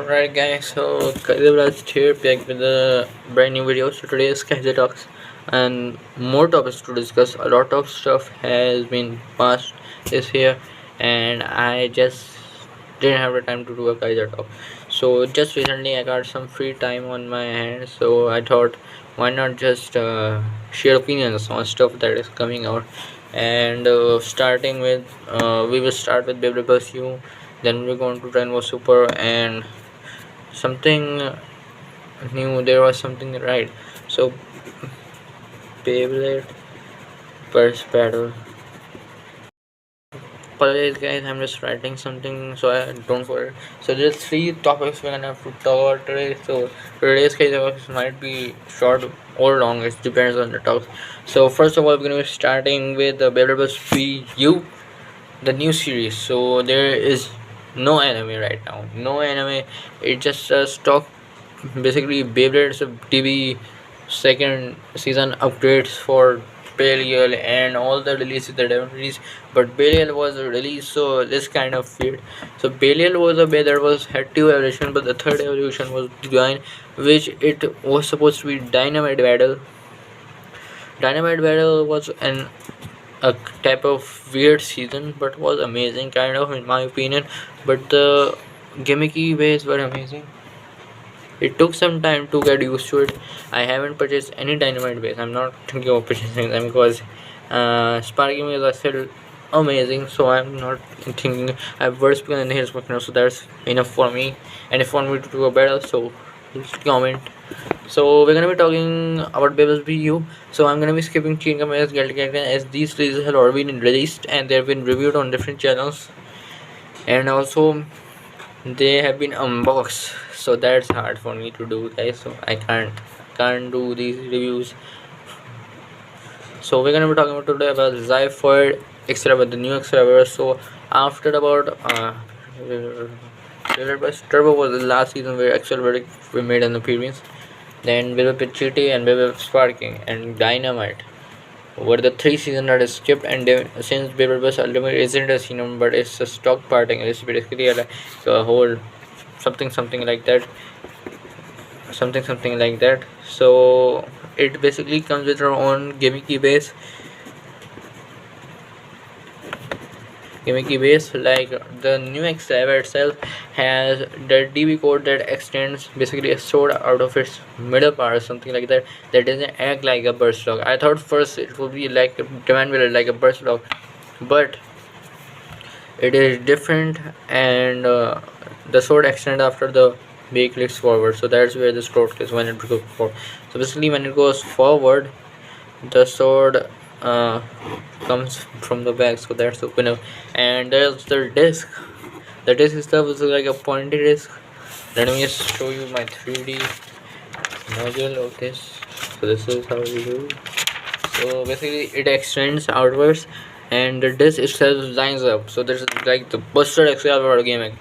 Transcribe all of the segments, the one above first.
Alright guys, so Kaiser here back with a brand new video. So today is Kaiser Talks and more topics to discuss. A lot of stuff has been passed this year and I just didn't have the time to do a Kaiser Talk. So just recently I got some free time on my hands, so I thought why not just share opinions on stuff that is coming out. And starting with we will start with Beyblade Burst BU, then we're going to Rainbow Super and something new. There was something right. So Beyblade Burst Battle. Apologize guys, I'm just writing something so I don't forget. So there's three topics we're gonna have to talk about today. So today's case topics might be short or long, it depends on the topic. So first of all, we're gonna be starting with the Beyblade Burst BU, the new series. So there is no anime right now, no anime. It's just a stock, basically Beyblade's TV second season upgrades for Belial and all the releases that haven't released, but Belial was released, so this kind of weird. So Belial was a bear that was had two evolution, but the third evolution was Divine, which it was supposed to be Dynamite Battle. Dynamite Battle was a type of weird season, but was amazing, kind of in my opinion. But the gimmicky ways were amazing. It took some time to get used to it. I haven't purchased any dynamite base. I'm not thinking of purchasing them because sparking is are still amazing. So I'm not thinking. I've worst begun in the hills now, so that's enough for me. And if you want me to do a battle, so just comment. So we're gonna be talking about Beyblade BU. So I'm gonna be skipping Chain Commanders, Guild Character, as these releases have already been released and they've been reviewed on different channels. And also they have been unboxed, so that's hard for me to do, guys. So I can't do these reviews. So we're gonna be talking about today about Zyphoid Excalibur, the new Excalibur. So after about Turbo was the last season where Excalibur we made an appearance. Then Beyblade GT and Beyblade Sparking and Dynamite were the three seasons that is skipped, and since Beyblade Burst Ultimate isn't a season but it's a stock parting, it's basically like a whole something like that, something like that. So it basically comes with our own gimmicky base, like the new Excalibur itself has the DB code that extends basically a sword out of its middle part or something like that, that doesn't act like a burst lock. I thought first it would be like a demand wheel, like a burst lock, but it is different. And the sword extends after the B clicks forward, so that's where the sword is when it goes forward. So basically when it goes forward, the sword comes from the back, so that's open up. And there's the disc. The disc itself is like a pointy disc. Let me just show you my 3D module of this. So this is how we do. So basically it extends outwards and the disc itself lines up. So there's like the Buster Excalibur gimmick.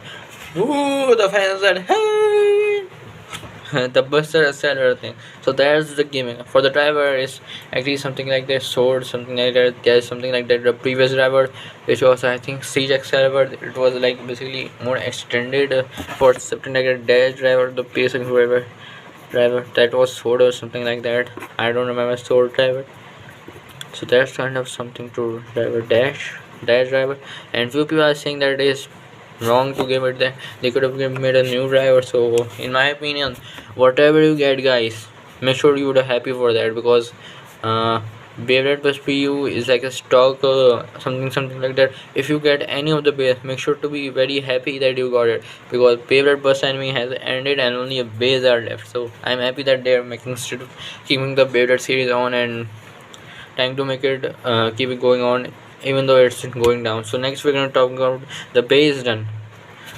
Woo! The fans said, hey! The Buster Excalibur thing. So that's the gimmick. For the driver is actually something like the sword, something like that. There's something like that. The previous driver, which was I think Siege Excalibur, it was like basically more extended for something like a dash driver, the basic driver that was sword or something like that. I don't remember sword driver. So that's kind of something to driver dash driver. And few people are saying that it is wrong to give it that. They could have made a new driver. So in my opinion, whatever you get, guys, make sure you are happy for that, because Beyblade Burst BU is like a stock something like that. If you get any of the base, make sure to be very happy that you got it, because Beyblade Burst anime has ended and only a base are left. So I'm happy that they are making instead of keeping the Beyblade series on and trying to make it keep it going on even though it's going down. So next we're going to talk about the base done.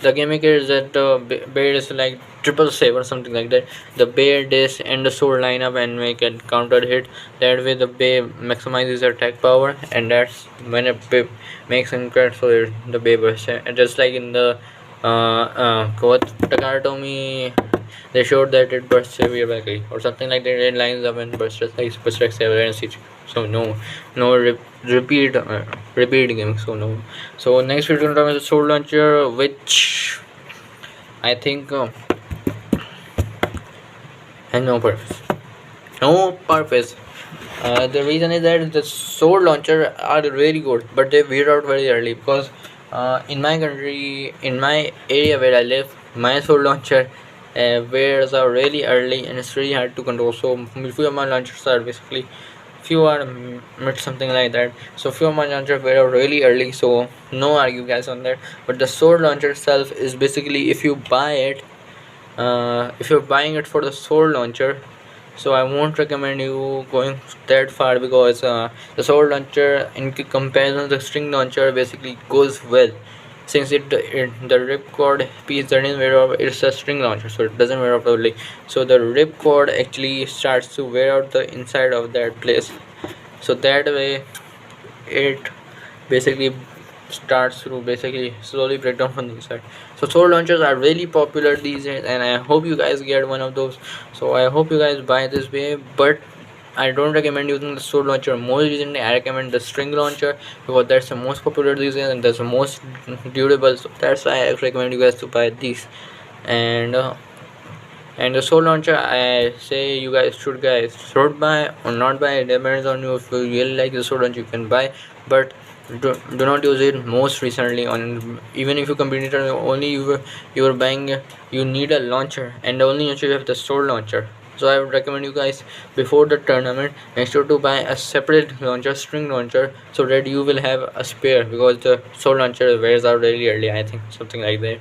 The gimmick is that the bear is like triple save or something like that. The bear disc and the sword line up and make a counter hit. That way the bear maximizes attack power, and that's when it makes impact. So the bear bursts. And just like in the what Takatomi, they showed that it bursts severe backly or something like that. It lines up and bursts like Buster Xavier and CG. So no repeat gaming. So no. So next we're gonna talk about the sword launcher, which I think has no purpose. No purpose. The reason is that the sword launcher are really good, but they wear out very early because in my country, in my area where I live, my sword launcher wears out really early and it's really hard to control. So few of my launchers are basically few are mid something like that. So few of my launchers wear out really early. So no argue guys on that. But the sword launcher itself is basically if you buy it, if you're buying it for the sword launcher, so I won't recommend you going that far because the sword launcher in comparison to the string launcher basically goes well, since the ripcord piece doesn't wear off. It's a string launcher, so it doesn't wear off totally. So the ripcord actually starts to wear out the inside of that place, so that way it basically starts to basically slowly break down from the inside. So sword launchers are really popular these days, and I hope you guys get one of those. So I hope you guys buy this way, but I don't recommend using the sword launcher. More recently, I recommend the string launcher because that's the most popular these days and that's the most durable. So that's why I recommend you guys to buy these. And the sword launcher, I say you guys should buy or not buy. It depends on you. If you really like the sword launcher, you can buy, but do not use it most recently on. Even if you compete only you are buying, you need a launcher, and the only launcher you have the sword launcher. So I would recommend you guys before the tournament, make sure to buy a separate launcher, string launcher, so that you will have a spare, because the sword launcher wears out really early, I think something like that.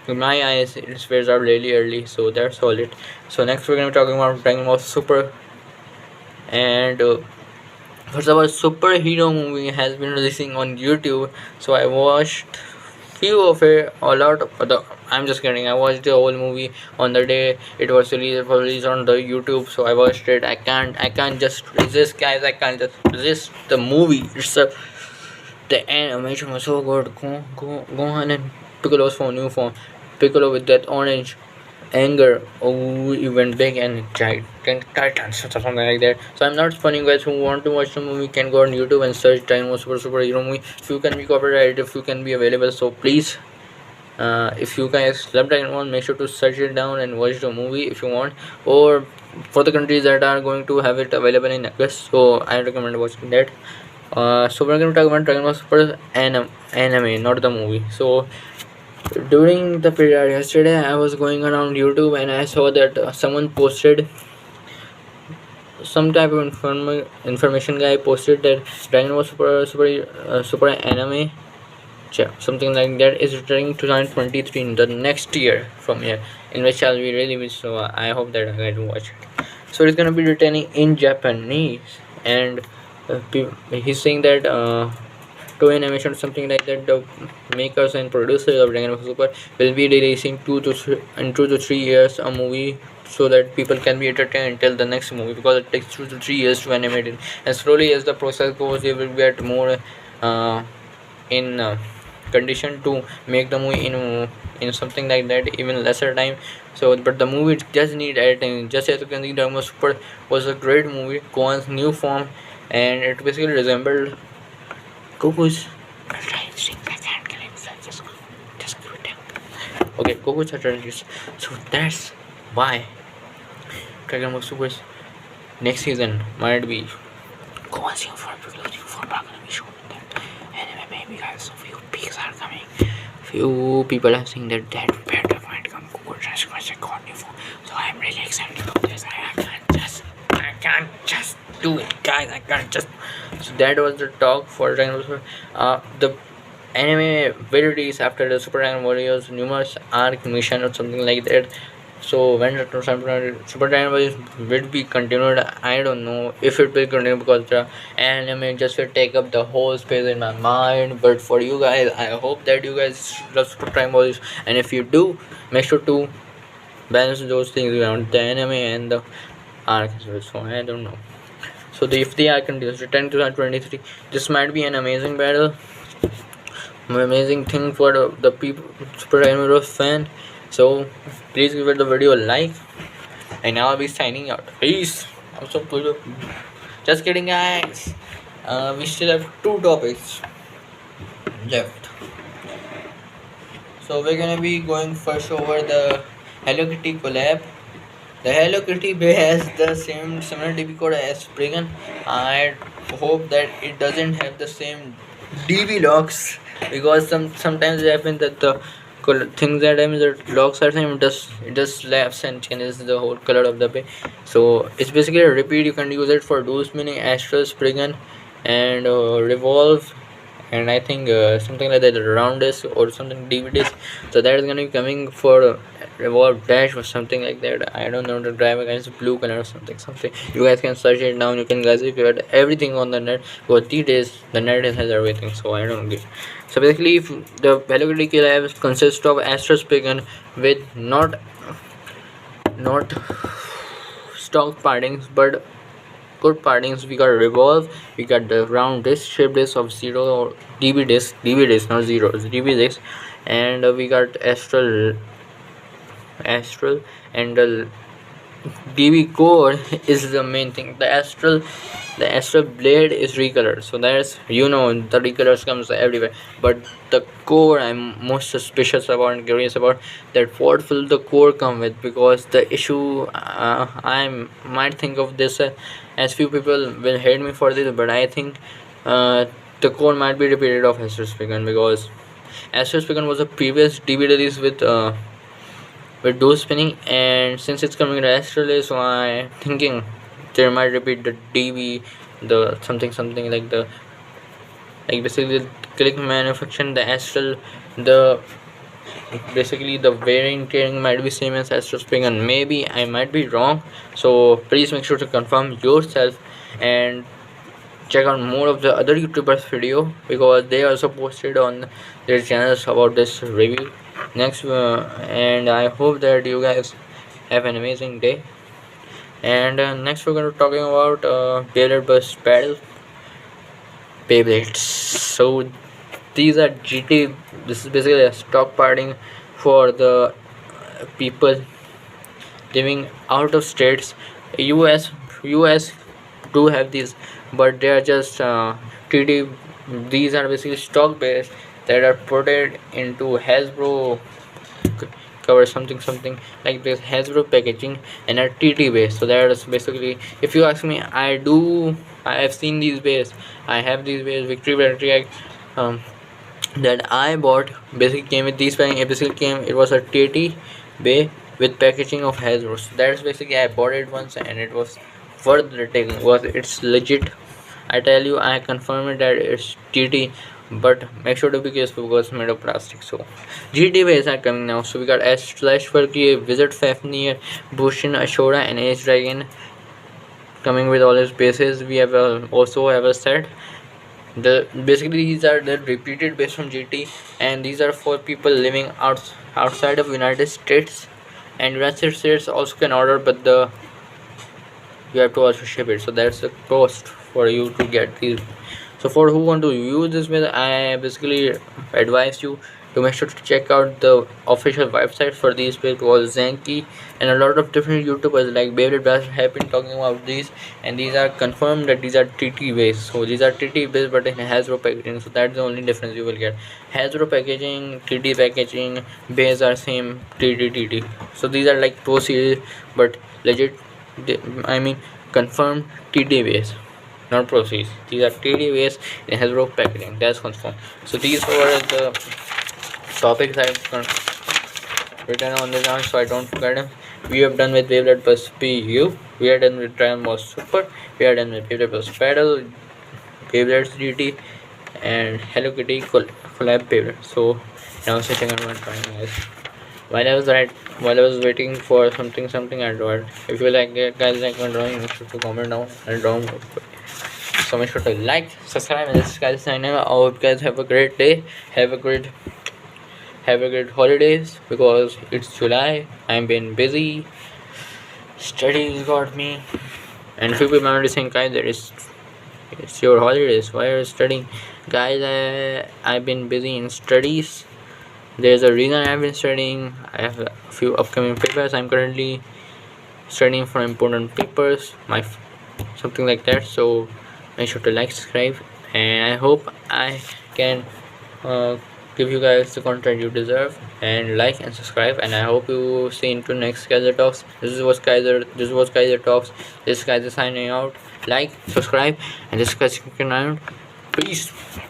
In my eyes, it wears out really early, so that's all it. So next we're gonna be talking about super. And first of all, superhero movie has been releasing on YouTube, so I watched few of it, a lot of the. I'm just kidding. I watched the whole movie on the day it was released on the YouTube. So I watched it. I can't just resist, guys. I can't just resist the movie itself. The animation was so good. Go on and Piccolo's phone, new phone. Piccolo with that orange anger. Oh, he went big and giant titans or something like that. So I'm not funny, guys. Who want to watch the movie can go on YouTube and search Dynamo Superhero movie. If you can be copyrighted, if you can be available, so please. If you guys love Dragon Ball, make sure to search it down and watch the movie if you want. Or for the countries that are going to have it available in August, so I recommend watching that. So we're going to talk about Dragon Ball Super anime, not the movie. So during the period yesterday, I was going around YouTube and I saw that someone posted some type of information guy posted that Dragon Ball Super anime, something like that, is returning 2023 in the next year from here, in which I'll be really wish. So I hope that I get to watch it. So it's gonna be returning in Japanese, and he's saying that Toei Animation, something like that, the makers and producers of Dragon Ball Super will be releasing 2 to 3 years a movie, so that people can be entertained until the next movie, because it takes 2 to 3 years to animate it, and slowly as the process goes, they will get more in condition to make the movie in something like that, even lesser time. So but the movie just need editing. Just as you can see, Dragon Ball Super was a great movie, Gohan's new form, and it basically resembled Goku's. Okay, Goku's strategies. So that's why Dragon Ball Super's next season might be Gohan's new form, because new form are gonna be shown in that anime, maybe, guys. So few peaks are coming. Few people are saying that better might come Goku transformation God new form. So I'm really excited about this. I can't just do it, guys. I can't just. So that was the talk for Dragon Ball Super. The anime will release after the Super Dragon Warriors numerous arc mission or something like that. So when the Super Dragon Ball will be continued, I don't know if it will continue, because the anime just will take up the whole space in my mind. But for you guys, I hope that you guys love Super Dragon Ball, and if you do, make sure to balance those things around the anime and the arc as well. So I don't know. So if the arc continues, return to 2023, this might be an amazing battle, amazing thing for the people, Super Dragon Ball fan. So please give it the video a like, and now I'll be signing out. Peace. I'm so full of. Just kidding, guys. We still have 2 topics left. So we're gonna be going first over the Hello Kitty collab, The Hello Kitty Bay has the same similar DB code as Spriggan. I hope that it doesn't have the same DB locks, because sometimes it happens that the things that happen, the locks are same, it just slaps and changes the whole color of the bay. So it's basically a repeat. You can use it for dual spinning, Astral, Spriggan, and Revolve, and I think something like that, round disc or something, DVDs. So that is gonna be coming for Revolve Dash or something like that. I don't know the driver, guys, blue color or something. You guys can search it down. You can guys get everything on the net. But these days the net has everything, so I don't get. So basically, if the Hello Kitty Collab consists of Astro Spigen with not stock partings but good partings. We got Revolve, we got the round disc, shape disc of 0 or DB disc, not 0, it's DB disc, and we got Astral, and the DB core is the main thing. The Astral blade is recolored, so that's, the recolors comes everywhere. But the core, I'm most suspicious about and curious about, that what will the core come with, because the issue, I might think of this as few people will hate me for this, but I think uh, the core might be repeated of Astral Spigen, because Astral Spigen was a previous DB release with dual spinning, and since it's coming to Astral, so I'm thinking they might repeat the DB, the something like the, like basically the click manufacturing, the Astral, the basically the variant might be same as Astral Spring, and maybe I might be wrong. So please make sure to confirm yourself and check out more of the other YouTubers video, because they also posted on their channels about this review next, and I hope that you guys have an amazing day. And next we're going to talking about Beyblade Burst Battle Beyblades. So these are GT. This is basically a stock parting for the people living out of states. US do have these, but they are just TD. These are basically stock based that are put into Hasbro cover, something like this Hasbro packaging, and are TT based. So that is basically, if you ask me, I have seen these bays. I have these bays, Victory Battery, that I bought basically came with these packing. It basically came, it was a TT bay with packaging of Hasbro. So that's basically, I bought it once and it was worth the taking. Was it's legit, I tell you, I confirm it that it's TT, but make sure to be careful because it's made of plastic. So GT ways are coming now. So we got S/4K, Wizard Fafnir, Bushin, Ashura, and Age Dragon coming with all his bases. We have also have a set. Basically these are the repeated base from GT, and these are for people living outside of United States, and United States also can order, but you have to also ship it, so that's the cost for you to get these. So for who want to use this method, I basically advise you to make sure to check out the official website for these page, was Zenki, and a lot of different YouTubers like Beyblade Burst have been talking about these, and these are confirmed that these are TT based. So these are TT based but in Hasbro packaging, so that's the only difference you will get. Hasbro packaging, TT packaging, base are same, TT. So these are like Pro Series but legit, I mean confirmed TT base, not Pro Series. These are TT base in Hasbro packaging, that's confirmed. So these were the topics I've written on this one, so I don't forget them. We have done with Beyblade Burst BU, we are done with Dragon Ball Super, we are done with Beyblade Burst Battle, Beyblade GT, and Hello Kitty Collab Beyblade. So now sitting on one trying, guys. While I was waiting for something I draw it. If you like it, guys, like my drawing, make sure to comment down and draw more. So make sure to like, subscribe, and this is guys signing out. I hope you guys have a great day. Have a great holidays, because it's July. I'm been busy. Studies got me, and few people might be saying, guys, it's your holidays. Why are you studying, guys? I've been busy in studies. There's a reason I've been studying. I have a few upcoming papers. I'm currently studying for important papers, something like that. So make sure to like, subscribe, and I hope I can give you guys the content you deserve, and like and subscribe, and I hope you see into next Kaiser Talks. This was Kaiser Talks. This is Kaiser signing out. Like, subscribe, and this is Kaiser signing out. Peace.